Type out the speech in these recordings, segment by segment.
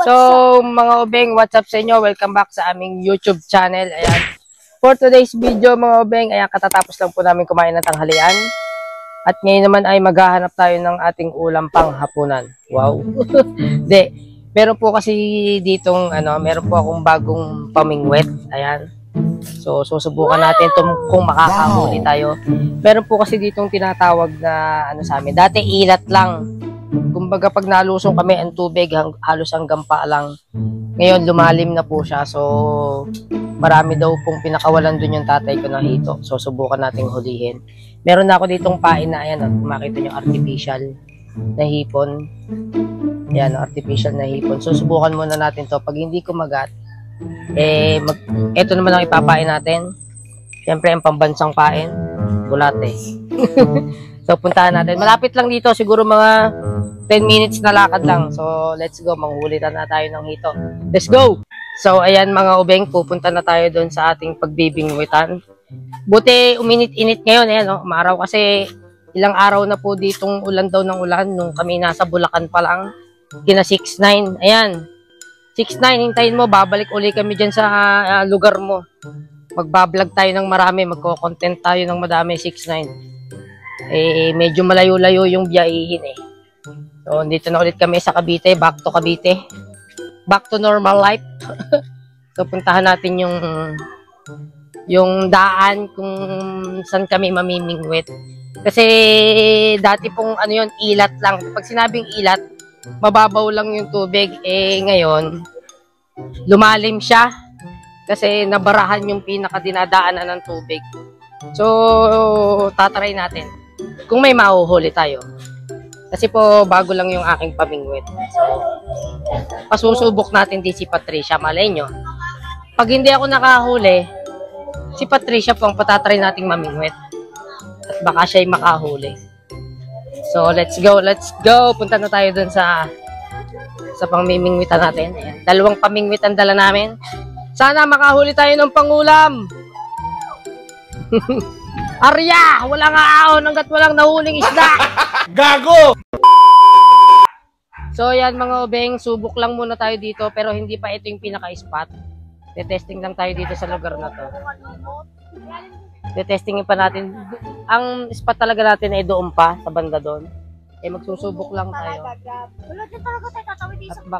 So, mga ubeng, what's up sa inyo? Welcome back sa aming YouTube channel. Ayan. For today's video, mga ubeng, ayan, katatapos lang po namin kumain ng tanghalian. At ngayon naman ay maghahanap tayo ng ating ulam pang hapunan. Wow. Hindi. Meron po kasi ditong, meron po akong bagong pamingwet. Ayan. So, susubukan natin kung makakahuli tayo. Meron po kasi ditong tinatawag na, sa amin. Dati ilat lang. Kumbaga pag nalusong kami ang tubig halos hanggang paa lang. Ngayon lumalim na po siya. So marami daw pong pinakawalan dun yung tatay ko na hito. So subukan nating hulihin. Meron na ako ditong pain na ayan, makita nyo artificial na hipon. Ayan, artificial na hipon. So subukan muna natin to. Pag hindi kumagat, ito naman ang ipapain natin. Siyempre ang pambansang pain, bulate. So, puntahan natin. Malapit lang dito. Siguro mga 10 minutes na lakad lang. So, let's go. Manghulitan na tayo ng hito. Let's go! So, ayan mga ubeng. Pupunta na tayo doon sa ating pagbibingwitan. Buti, uminit-init ngayon. Ayan, umaraw kasi ilang araw na po ditong ulan daw ng ulan. Nung kami nasa Bulacan pa lang. Kina 6'9". Ayan. 6'9". Hintayin mo. Babalik uli kami dyan sa lugar mo. Magbablog tayo ng marami. Magko-content tayo ng madami. 6'9". Medyo malayo-layo yung biyahihin eh. So, dito na ulit kami sa Cavite, back to Cavite. Back to normal life. So, puntahan natin yung daan kung saan kami mamimingwit. Kasi dati pong ilat lang. Pag sinabing ilat, mababaw lang yung tubig. Ngayon, lumalim siya. Kasi nabarahan yung pinakadinadaanan ng tubig. So, tatry natin kung may mahuhuli tayo. Kasi po, bago lang yung aking pamingwit. So, pasusubok natin din si Patricia. Malay nyo. Pag hindi ako nakahuli, si Patricia po ang patatry nating mamingwit. At baka siya'y makahuli. So, let's go, let's go. Punta na tayo dun sa pangmimingwitan natin. Ayan. 2 pamingwitan dala namin. Sana makahuli tayo ng pangulam. Arya! Walang aahon hanggat walang nahuling isda! Gago! So yan mga ubeng, subok lang muna tayo dito pero hindi pa ito yung pinaka-spot. Tetesting lang tayo dito sa lugar na to. Tetestingin pa natin. Ang spot talaga natin ay doon pa, sa banda doon. Magsusubok lang tayo.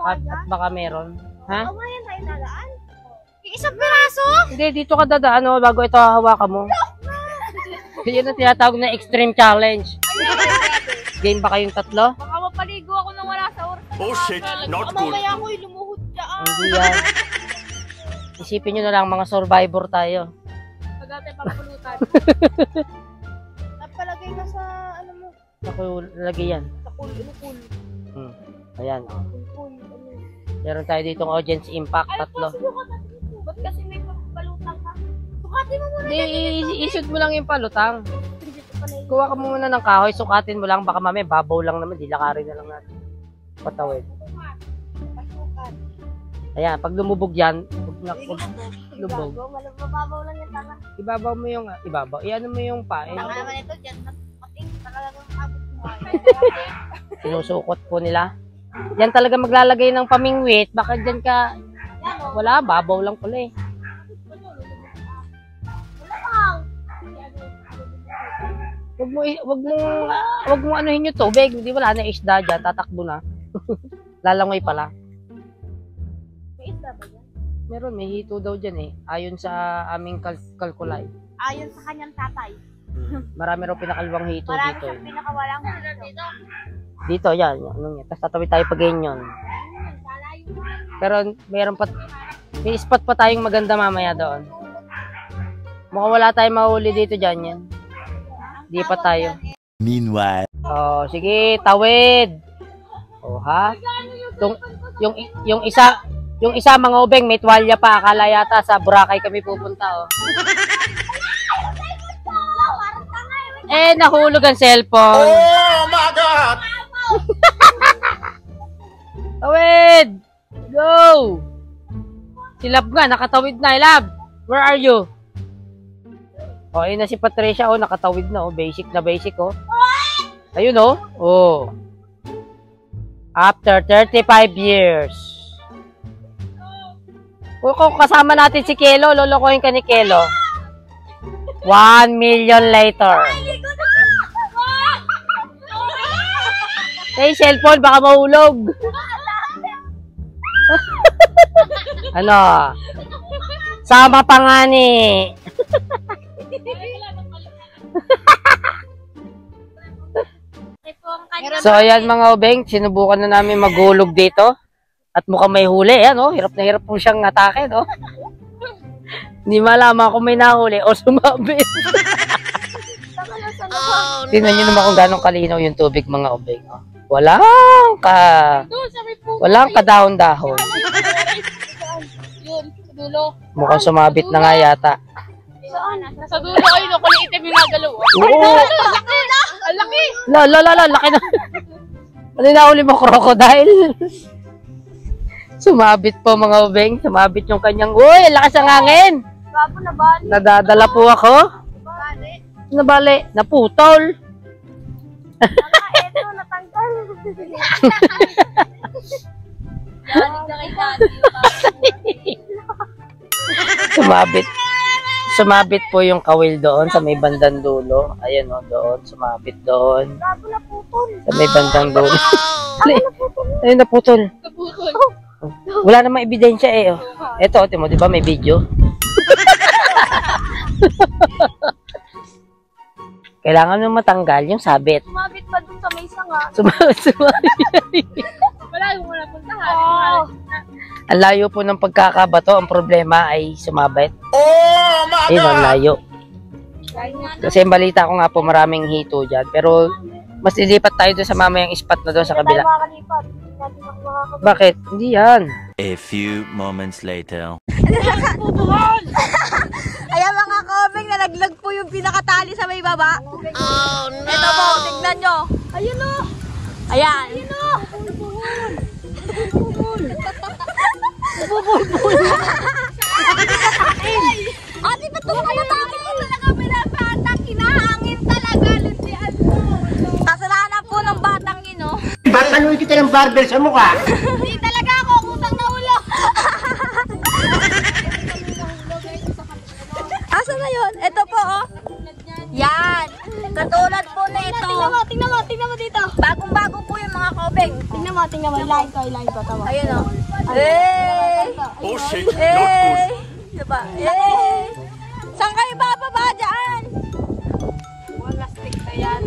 At baka meron. Ha? Isang piraso? Hindi, dito ka dadaan bago ito hahawakan mo. Yan ang tinatawag na extreme challenge. Game ba kayong 3? Baka mapaligo ako nang wala sa oras. Oh shit, not good. Mamaya ako'y lumuhod dyan. Hindi yan. Isipin nyo na lang, mga survivor tayo. Pagkatay papulutan. Napalagay ka sa, mo? Nakulagay yan. Sa pool. Ayan. Meron tayo ditong audience impact, 3. Ba't kasi may palutang ka? Sukatin mo muna. Ishoot mo lang yung palutang. Kuha ka muna ng kahoy, sukatin mo lang. Baka mamaya babaw lang naman, dilakarin na lang natin. Patawid. Ayan, pag lumubog yan, lubog. Mababaw lang yung tanga. Ibabaw mo yung, iano mo yung pae. Tanga naman ito, dyan. Mating, talagang abot mo. Sinusukot po nila. Yan talaga maglalagay ng pamingwit. Baka dyan ka, wala, babaw lang pala eh. Wag mo anuhin yung tubig, hindi wala na isda diyan, tatakbo na. Lalangoy pala. May isda ba yan? Meron, may hito daw diyan eh, ayon sa aming kalkulay. Ayon sa kanyang tatay. Marami raw pinakalawang hito Marami dito. siyang pinakawalang dito. Dito yan, tapos tatawid tayo pag ganyan. Pero may spot pa tayong maganda mamaya doon. Mukhang wala tayong mahuli dito dyan yan. Di pa tayo. Meanwhile. Oh, sige, tawid. Oh, ha? Yung isa mga ubeng, may tuwalya pa. Akala yata sa Boracay kami pupunta, oh. Nahulog ang cellphone. Oh my God! Tawid! Go! Si Lab nga, nakatawid na. Lab, where are you? Oh, ayun na si Patricia, nakatawid na, basic na basic, Ayun, After 35 years. Kung kasama natin si Kelo, lolokohin ka ni Kelo. 1 million later. Hey, cellphone, baka mahulog. Ano? Sama pa nga ni. So, ayan mga ubeng, sinubukan na namin maghulog dito. At mukhang may huli, yan, oh. Hirap na hirap po siyang atake, no? Hindi malaman kung may nahuli o sumabit. Tingnan nyo naman kung gano'ng kalinaw yung tubig, mga ubeng. Oh. Walang kadahon-dahon. Yun, sa dulo. Mukhang sumabit na nga yata. Saan? Sa dulo, ayun, no, kulit itim yung nagalaw. Oo. Ang laki! Laki na. Ano yung nahuli mo, crocodile? Sumabit po mga ubeng. Sumabit yung kanyang, uy, lakas ang hangin. Babo na bali. Nadadala po ako. Bali. Nabali, naputol. Eto, natanggal. Dalig na kay daddy. Sumabit po yung kawil doon sa may bandang dulo. Ayan o, doon. Sumabit doon. Babo na putol. Sa may bandang dulo. Ayun, naputol. Naputol. Wala namang ebidensya eh. Oh. Ito, mo, di ba may video? Kailangan nung matanggal yung sabit. Sumabit pa dun sa may sanga. Sumabit. Wala yung wala puntahan. Ang layo po ng pagkakabato. Ang problema ay sumabit. Oh my Ayun, ang God! layo. Kasi ang balita ko nga po maraming hito dyan. Pero mas lilipat tayo doon sa mamayang spot na doon sa kabila. Tayo makakalipat. Hindi natin ako makakalipat. Bakit? Hindi yan. A few moments later. Ayan mga komeng, nalaglag po yung pinakatali sa may baba. Oh no! Ito po, tignan nyo. Ayun o. Ayan. Ayun o. Ate, ba't ito matapos mo talaga pinapatak? Kinahangin talaga. Lundian mo. Kasalanan po ng batang yun, no? Bataluin kita ng barbell sa mukha. Hindi talaga ako, kusang na ulo. Asa na yun? Ito po, oh. Yan. Katulad po na ito. Tingnan mo dito. Bagong-bago po yung mga kobeng. Tingnan mo. Line ko. Tawa. Ayun, oh. Hey! Oh shit, not good. Hey! Diba? Hey! Saan kayo bababa dyan? Wala stick na yan.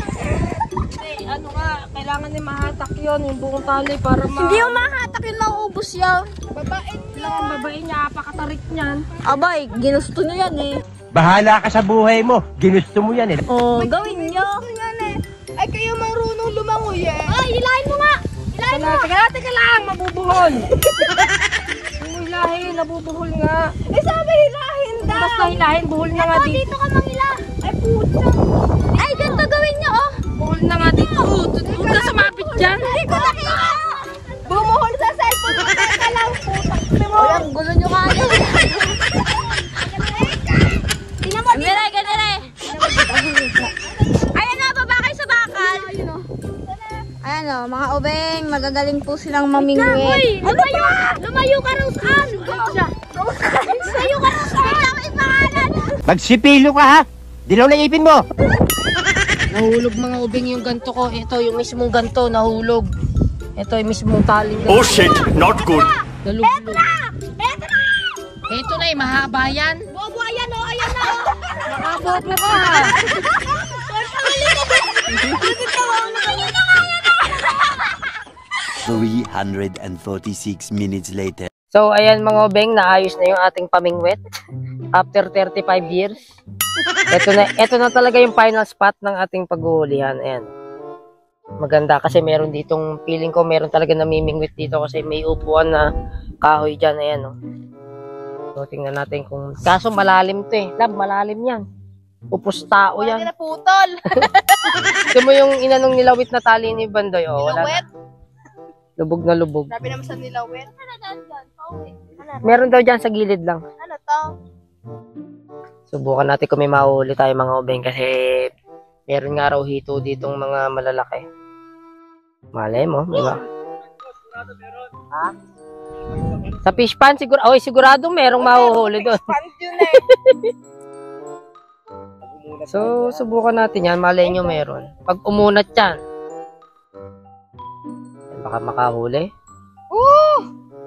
Hindi, ano nga, kailangan din mahatak yun, yung buong tali para Hindi yung mahatak yun, mauubos yan. babain lang ang babae niya, apakatarik niyan. Abay, ginusto nyo yan eh. Bahala ka sa buhay mo. Ginusto mo yan eh. Oh, gawin nyo. Ay, kayo marunong lumangoy eh. Ay, hilahin mo nga! Hilahin mo! Teka lang, mabubuhol. Kung hilahin, nabubuhol nga. Eh, sabi hilahin daw. Basta hilahin, buhol na nga dito. Dito ka manghila. Ay, puta. Ay, ganito gawin nyo, oh. Buhol na nga dito. Huwag ka sumapit dyan. Hindi ko nakita. Bumuhol sa cellphone ko. Teka lang, puta. Ay, ang gulo nyo kaya. Tingnan mo dito. Ganire. Ayan na, baba kayo sa bakal. Ayan o, mga obeng, magagaling po silang mamingwit. Lumayo ka, Roseanne. Lumayo ka, Roseanne. Magsipilo ka ha. Dilaw na ipin mo. Nahulog mga ubing yung ganto ko. Ito, yung mismong ganto, nahulog. Ito, yung mismong taling ganto. Oh shit, not good. Nalulog. Ito na, mahaba yan. Bobo, ayan o, ayan na. Nakabobo ka. 346 minutes later. So, ayan mga ubeng, naayos na yung ating pamingwit. After 35 years. Ito na talaga yung final spot ng ating paghuhulihan. Ayan. Maganda kasi meron ditong, feeling ko meron talaga namimingwit dito kasi may upuan na kahoy dyan. Ayan, oh. So, tingnan natin kung, kaso malalim to eh. Lab, malalim yan. Upos tao yan. Wala na putol. Ito mo yung inanong nilawit na tali ni Bandoy. Oh, wala Nilawit? na. Lubog na lubog. Sabi naman sa nilawit. Meron daw dyan sa gilid lang. Ano to? Subukan natin kung may mahuli tayo mga ubeng kasi meron nga raw hito ditong mga malalaki. Malay mo, di ba? Ha? Sa fish pan, siguradong merong mahuhuli doon. Fund yun eh. So, subukan natin yan. Malay nyo meron. Pag umunat yan, baka makahuli.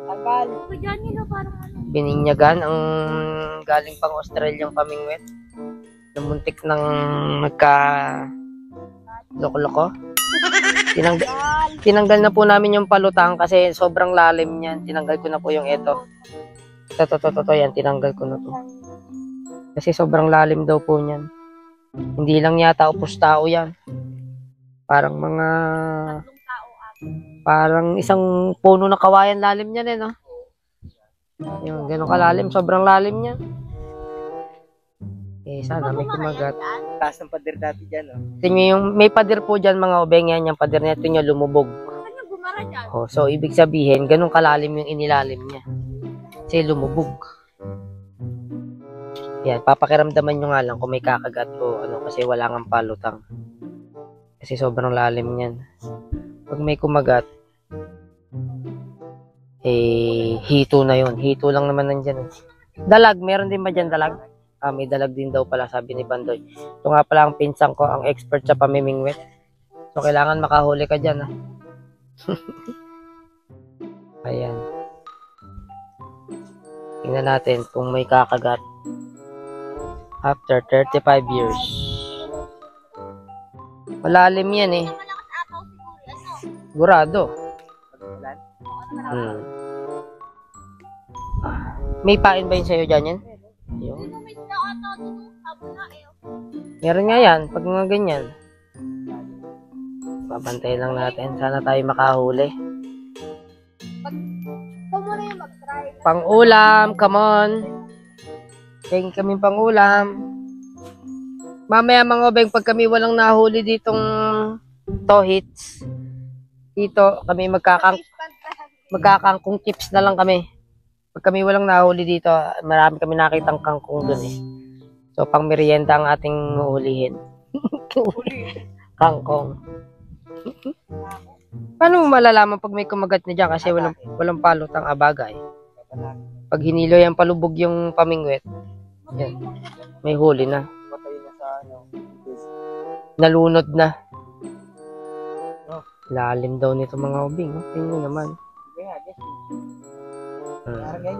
Tagal. Bininyagan ang galing pang Australian pamingwit. Namuntik ng nagka loko-loko. Tinanggal na po namin yung palutang kasi sobrang lalim niyan. Tinanggal ko na po yung ito. Ito, yan. Tinanggal ko na to. Kasi sobrang lalim daw po niyan. Hindi lang yata upos tao yan. Parang parang isang puno na kawayan lalim niyan eh, no? Yung ganun kalalim. Sobrang lalim niyan. Sana may kumagat. Taas ng pader dati dyan, oh. Tingnan yung may pader po dyan mga obeng yan. Yung pader na ito nyo lumubog. Oh, so, ibig sabihin, ganun kalalim yung inilalim niya. Kasi lumubog. Yan, papakiramdaman nyo nga lang kung may kakagat o ano kasi wala nga palutang. Kasi sobrang lalim niyan. Pag may kumagat, hito na yun. Hito lang naman nandyan. Dalag, meron din ba dyan dalag? May dalag din daw pala, sabi ni Bandoy. Ito nga pala ang pinsang ko, ang expert sa pamimingwit. So, kailangan makahuli ka dyan, ha? Ayan. Tingnan natin kung may kakagat. After 35 years. Malalim yan, eh. Sigurado. May pain ba yun sa'yo dyan yan? Ayun. Meron nga yan, pag mga ganyan. Babantay lang natin. Sana tayo makahuli. Pang-ulam, come on. Tingin kami pang-ulam. Mamaya mga obeng, pag kami walang nahuli ditong tohits, dito kami magkakangkong chips na lang kami. Pag kami walang nahuli dito, marami kami nakitang kangkong dun eh. So, pang merienda ang ating huhulihin. Kangkong. Paano mo malalaman pag may kumagat na dyan? Kasi walang palutang abagay. Pag hinilo yan palubog yung pamingwit, yan, may huli na. Nalunod na. Lalim daw nito mga ubing. Tingnan naman.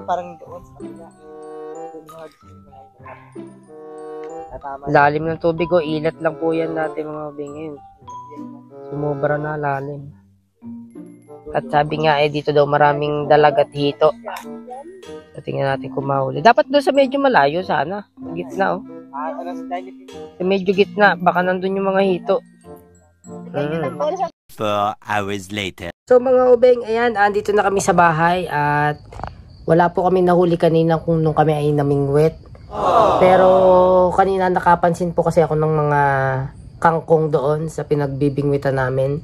Parang doon sa Lalim ng tubig o ilat lang po yan dati mga ubing ngayon. Sumobra na lalim. At sabi nga dito daw maraming dalag at hito. So, tingnan natin kung mahuli. Dapat doon sa medyo malayo sana. Gitna oh. Sa medyo gitna. Baka nandun yung mga hito. 4 hours later. So mga ubeng, ayan, andito na kami sa bahay at wala po kami nahuli kanina kung nung kami ay namingwit. Pero kanina nakapansin po kasi ako ng mga kangkong doon sa pinagbibingwitan namin.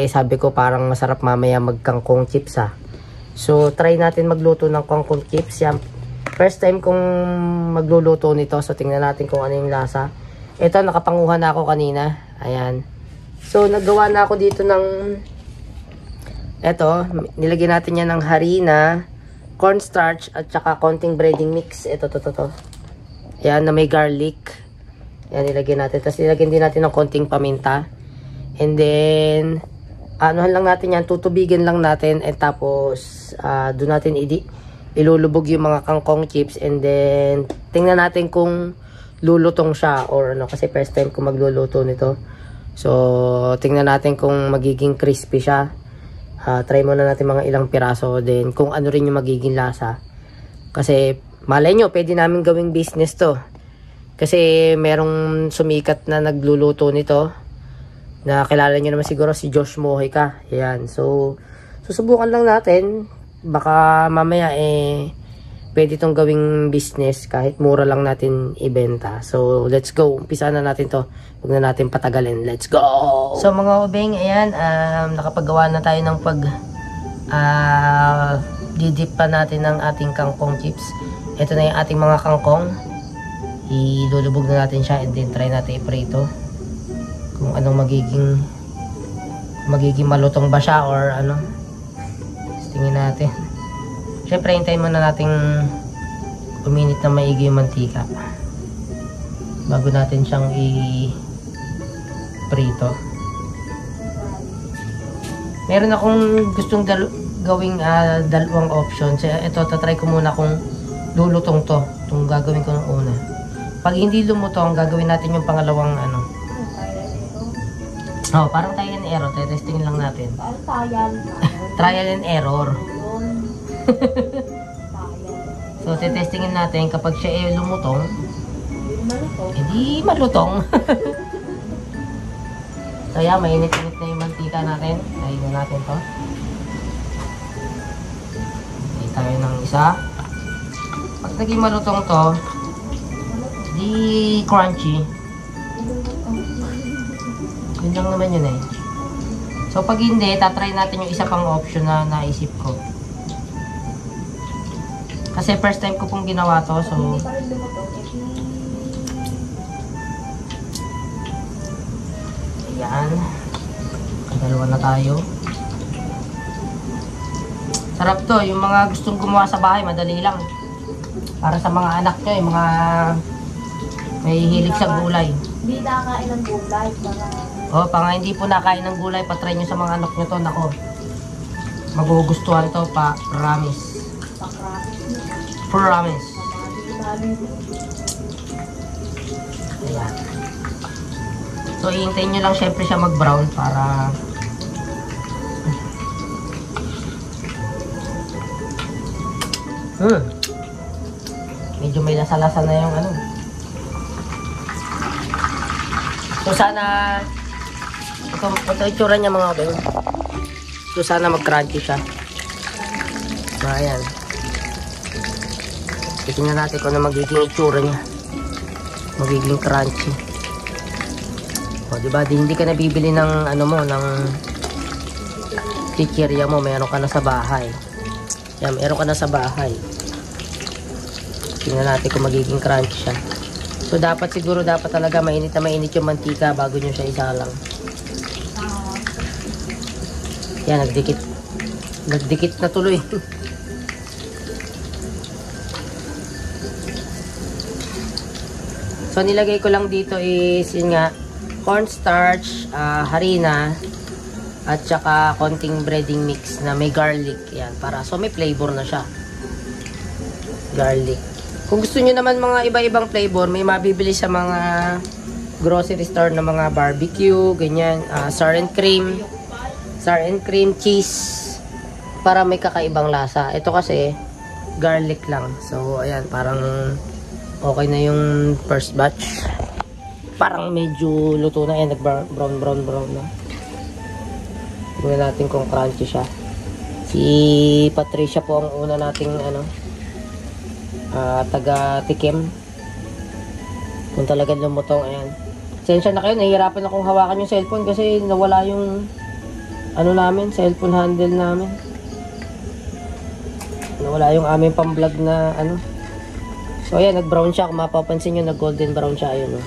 Sabi ko parang masarap mamaya magkangkong chips ha. So try natin magluto ng kangkong chips. Yan, first time kong magluluto nito. So tingnan natin kung ano yung lasa. Ito nakapanguhan na ako kanina. Ayan. So naggawa na ako dito ng eto, nilagyan natin yan ng harina, cornstarch at saka konting breading mix. Ito, to. Ayan, na may garlic. Ayan, nilagyan natin. Tapos nilagyan din natin ng konting paminta. And then, anuhan lang natin yan, tutubigin lang natin. And tapos, doon natin ilulubog yung mga kangkong chips. And then, tingnan natin kung lulutong siya or ano. Kasi first time ko magluluto nito. So, tingnan natin kung magiging crispy siya. Try muna natin mga ilang piraso din kung ano rin yung magiging lasa. Kasi malay nyo, pwede namin gawing business to. Kasi merong sumikat na nagluluto nito. Na kilala nyo naman siguro si Josh Mojica. Ayan. So, susubukan lang natin. Baka mamaya pwede itong gawing business kahit mura lang natin ibenta. So, let's go. Umpisa na natin to. Huwag na natin patagalin. Let's go! So, mga ubeng, ayan, nakapagawa na tayo ng didip pa natin ng ating kangkong chips. Ito na yung ating mga kangkong. Ilulubog na natin siya and then try natin i-prito. Kung anong magiging malutong ba siya or ano. Tingin natin. Siyempre, hintayin muna nating uminit na maigi yung mantika. Bago natin siyang i-prito. Meron akong gustong gawing dalawang options. Ito, tatry ko muna kung lulutong to. Itong gagawin ko ng una. Pag hindi lumutong, gagawin natin yung pangalawang ano. Oh, parang trial and error. Testing lang natin. Trial and error. So, testingin natin kapag siya lumutong, hindi malutong. So, yan, mainit-init na yung mantika natin. Kainin natin to. Kain tayo ng isa. Pag naging malutong to, di crunchy. Yun lang naman yun eh. So, pag hindi, tatry natin yung isa pang option na naisip ko. Kasi first time ko pong ginawa to, so... Ayan. Dalawa na tayo. Sarap to. Yung mga gustong gumawa sa bahay, madali lang. Para sa mga anak nyo, yung mga may hilig sa gulay. Hindi nakakain ng gulay. O, pang hindi po nakain ng gulay, patry nyo sa mga anak nyo to. Nako, magugustuhan to pa. Promise. Promise. Ayan. So, ihintayin nyo lang syempre siya mag-brown para medyo may lasa-lasa na yung ano. So, sana ito itsura niya mga kabeng. So, sana mag-crunchy siya. So, ayan. Tingnan natin kung ano magiging itsura niya. Magiging crunchy. O, diba? Hindi ka nabibili ng ano mo, ng chichirya mo. Meron ka na sa bahay. Yan, meron ka na sa bahay. Tingnan natin kung magiging crunchy siya. So, dapat siguro, dapat talaga mainit na mainit yung mantika bago nyo siya isalang. Yan, nagdikit. Nagdikit na tuloy. So, nilagay ko lang dito is, yun nga, cornstarch, harina, at saka konting breading mix na may garlic. Yan, para, so may flavor na siya. Garlic. Kung gusto niyo naman mga iba-ibang flavor, may mabibili sa mga grocery store na mga barbecue, ganyan, sour and cream, cheese, para may kakaibang lasa. Ito kasi, garlic lang. So, ayan, parang okay na yung first batch. Parang medyo luto na. Ayan, nag-brown na. Tingnan natin kung crunchy siya. Si Patricia po ang una nating taga-tikim. Kung talagang lumutong, ayan. Sensya na kayo, nahihirapan akong hawakan yung cellphone kasi nawala yung cellphone handle namin. Nawala yung aming pang-vlog na So, ayan, nag-brown siya. Kung mapapansin nyo, nag-golden brown siya. Ayun,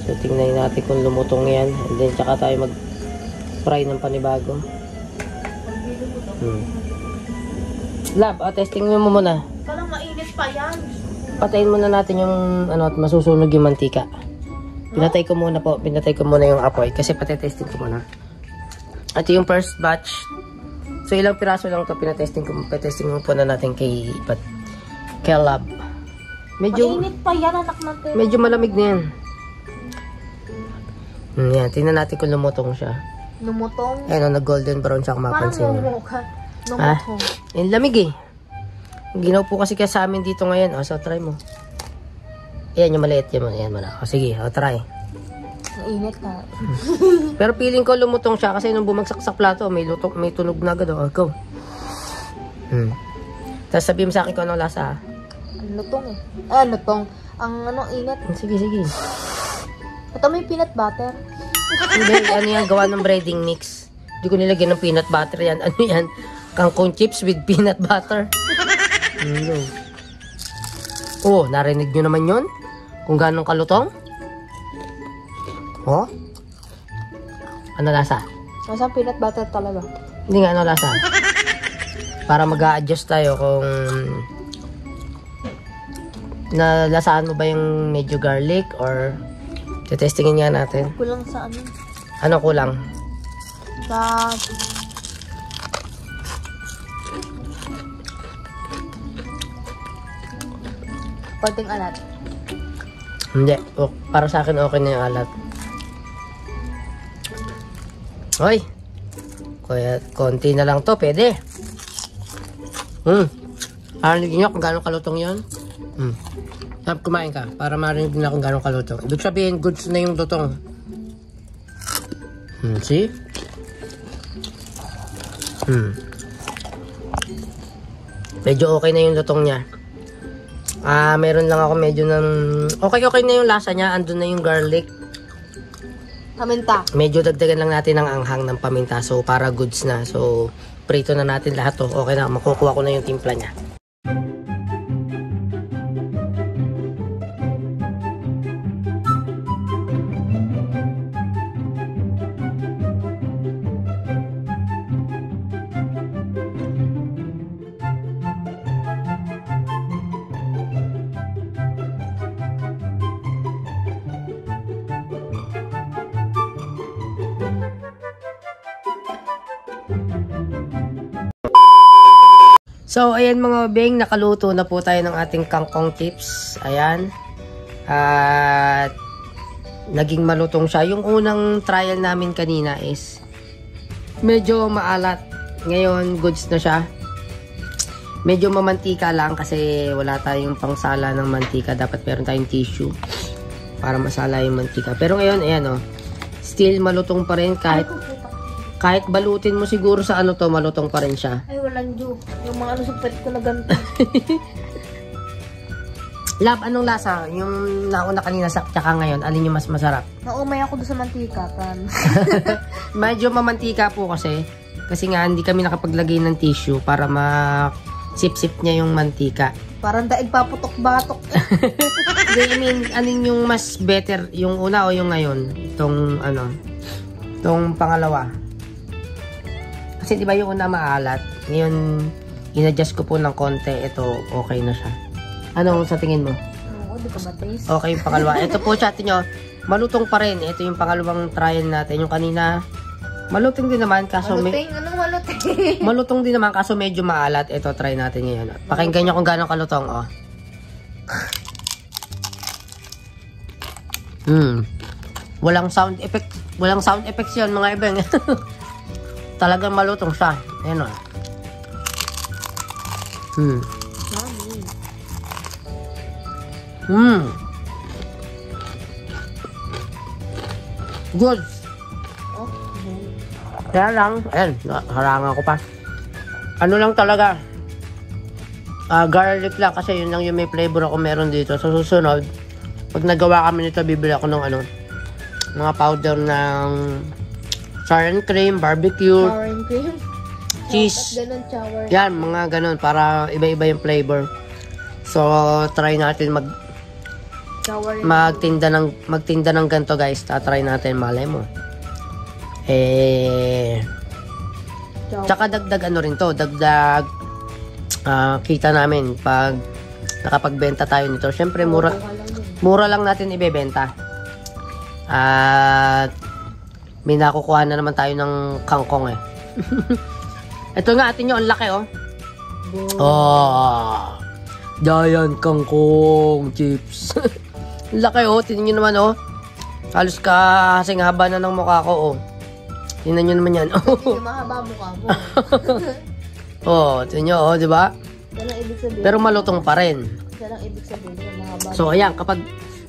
So, tingnan natin kung lumutong yan. And then, tsaka tayo mag-fry ng panibago. Lab, testing mo muna. Parang mainit pa yan. Patayin muna natin yung, at masusunog yung mantika. Pinatay ko muna yung apoy kasi patetesting ko muna. At yung first batch. So, ilang piraso lang ito pinatesting mo po na natin kay Lab. Mainit pa yan, anak natin. Medyo malamig na yan. Yan, tingnan natin kung lumutong siya. Lumutong? Ayun, nag-golden brown siya kung mapansin nyo. Lumutong. Yung lamig eh. Ginaw po kasi kaya sa amin dito ngayon. So, try mo. Ayan, yung maliit. Yan mo na. Sige, try. Mainit ka. Pero feeling ko lumutong siya kasi nung bumagsak sa plato, may tunog na agad. Go. Tapos sabihin mo sa akin kung anong lasa. Lutong lutong. Ang init. Sige. Ito may peanut butter. Hindi, yan, gawa ng breading mix. Hindi ko nilagyan ng peanut butter yan. Ano yan? Kangkong chips with peanut butter. Oh, narinig nyo naman yun? Kung gano'ng kalutong? Oh? Ano lasa? Masang peanut butter talaga. Hindi nga, ano lasa? Para mag-a-adjust tayo kung nalasaan mo ba yung medyo garlic or testingin nga natin. Kulang sa ano? Ano kulang? Sa... konting alat. Hindi. Para sa akin okay na yung alat. Hoy! Kaya konti na lang to. Pwede. Arinig nyo kung gano'ng kalutong yun? Sarap kumain ka para marinig na kung gano'ng kalutong. Ibig sabihin, goods na yung lutong. See? Medyo okay na yung lutong niya. Meron lang ako medyo ng... Okay na yung lasa niya. Andun na yung garlic. Paminta. Medyo dagdagan lang natin ng anghang ng paminta. So, para goods na. So, prito na natin lahat to. Okay na. Makukuha ko na yung timpla niya. So, ayan mga beng, nakaluto na po tayo ng ating kangkong chips. Ayan. At naging malutong siya. Yung unang trial namin kanina is medyo maalat. Ngayon, goods na siya. Medyo mamantika lang kasi wala tayong pangsala ng mantika. Dapat meron tayong tissue para masala yung mantika. Pero ngayon, ayan o. Still malutong pa rin kahit balutin mo siguro sa ano to, malutong pa rin siya. Ay, walang Diyo. Yung mga ano sa pet ko na ganito. Lab, anong lasa? Yung nauna kanina tsaka ngayon, alin yung mas masarap? Naumay ako doon sa mantika. Medyo mamantika po kasi. Kasi nga, hindi kami nakapaglagay ng tissue para ma-sip-sip niya yung mantika. Parang daig paputok-batok. Hindi, I mean, alin yung mas better? Yung una o yung ngayon? Itong, itong pangalawa. Kasi diba yung una maalat, ngayon in-adjust ko po ng konti, ito okay na siya. Ano sa tingin mo? Oo, di ka ba-taste? Okay yung pangalawa. Ito po chat nyo, malutong pa rin. Ito yung pangalawang trial natin. Yung kanina, malutong din naman kaso Maluting? Anong maluting? malutong din naman kaso medyo maalat. Ito try natin ngayon. Pakinggan nyo kung gaano kalutong, oh. Walang sound effect. Walang sound effects yun mga ibeng. Talagang malutong siya. Ayan o. Good. Kaya lang, ayan, harangan ko pa. Ano lang talaga, garlic lang kasi yun lang yung may flavor ako meron dito. So susunod, pag nagawa kami nito, bibili ako ng mga powder ng sour and cream, barbecue, Sour and cream? cheese. Ganun, sour. Yan, mga ganun para iba-iba yung flavor. So, try natin magtinda ng ganito guys. Try natin, malay mo. Tsaka dagdag ano rin to, dagdag kita namin pag nakapagbenta tayo nito. Syempre, mura lang natin ibebenta. At may nakukuha na naman tayo ng kangkong eh. Ito nga atin nyo, ang laki oh. Giant kangkong chips. Laki oh, tingnan nyo naman oh. Halos kasing haba na ng mukha ko oh. Tingnan nyo naman yan. Hindi mahaba mukha mo. Tingnan nyo oh, diba? Yan ang ibig sabihin. Pero malutong pa rin. Yan ang ibig sabihin. Mahaba. So ayan, kapag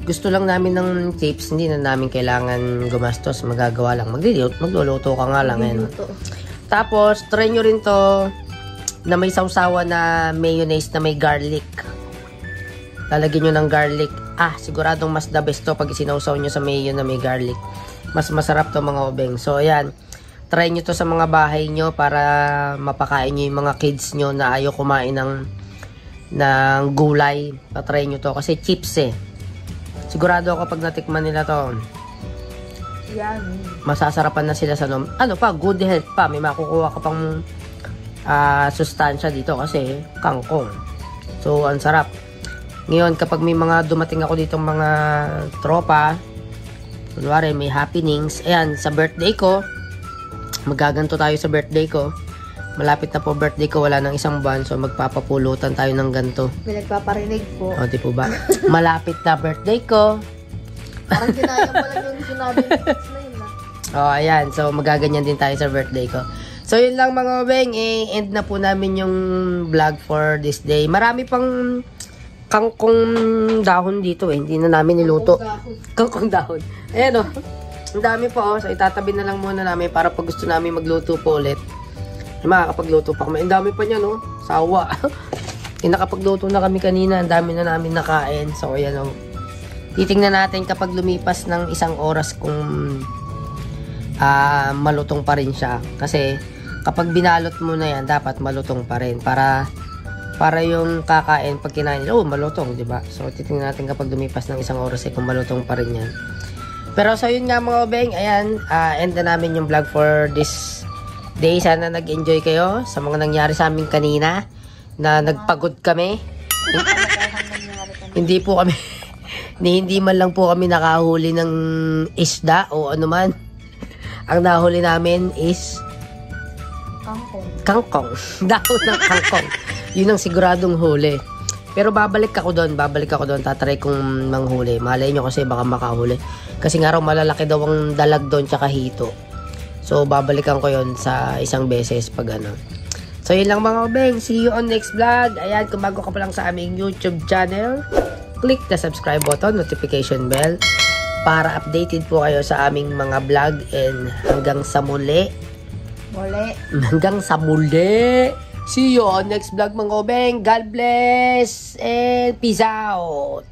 gusto lang namin ng chips, hindi na namin kailangan gumastos, magagawa lang. Magluluto ka nga lang. Tapos, try nyo rin to na may sausawa na mayonnaise na may garlic. Lalagyan nyo ng garlic. Siguradong mas the best to pag isinausaw nyo sa mayo na may garlic. Mas masarap to mga obeng. So, ayan. Try nyo to sa mga bahay nyo para mapakain nyo yung mga kids nyo na ayaw kumain ng gulay. Patry nyo to kasi chips eh. Sigurado ako pag natikman nila to, yan. Masasarapan na sila sa good health pa. May makukuha ka pang sustansya dito kasi kangkong. So, ang sarap. Ngayon, kapag may mga dumating ako dito mga tropa, kunwari may happenings, ayan, sa birthday ko, magaganto tayo sa birthday ko. Malapit na po birthday ko, wala nang isang buwan, so magpapapulutan tayo ng ganto. May nagpaparinig po. O, di po ba? Malapit na birthday ko. Parang ginayang pa lang yung sinabi ni Fitz na yun na. O, ayan. So, magaganyan din tayo sa birthday ko. So, yun lang mga obeng. End na po namin yung vlog for this day. Marami pang kangkong dahon dito eh. Hindi na namin niluto. Kangkong dahon. Ayan o. Ang dami po o. So, itatabi na lang muna namin para pag gusto namin magluto po ulit. Makakapagluto pa kami. Ang dami pa niya, no? Sawa. Nakapagluto na kami kanina. Ang dami na namin nakain. So, ayan o. Titingnan natin kapag lumipas ng 1 oras kung malutong pa rin siya. Kasi, kapag binalot mo na yan, dapat malutong pa rin. Para yung kakain, pag kinain nila, malutong, diba? So, titingnan natin kapag lumipas ng 1 oras kung malutong pa rin yan. Pero, so, yun nga mga obeng. Ayan, end na namin yung vlog for this day. Sana nag-enjoy kayo sa mga nangyari sa amin kanina na nagpagod kami. Hindi po kami hindi man lang po kami nakahuli ng isda o ano man. Ang nahuli namin is kangkong. Dahon ng kangkong. Yun ang siguradong huli. Pero babalik ako doon. Tatry kong manghuli. Malay nyo kasi baka makahuli. Kasi nga raw malalaki daw ang dalag doon tsaka hito. So, babalikan ko yon sa isang beses pag ano. So, yun lang mga obeng. See you on next vlog. Ayan, kung bago ka pa lang sa aming YouTube channel, click the subscribe button, notification bell, para updated po kayo sa aming mga vlog. And hanggang sa muli. Hanggang sa muli. See you on next vlog mga obeng. God bless and peace out.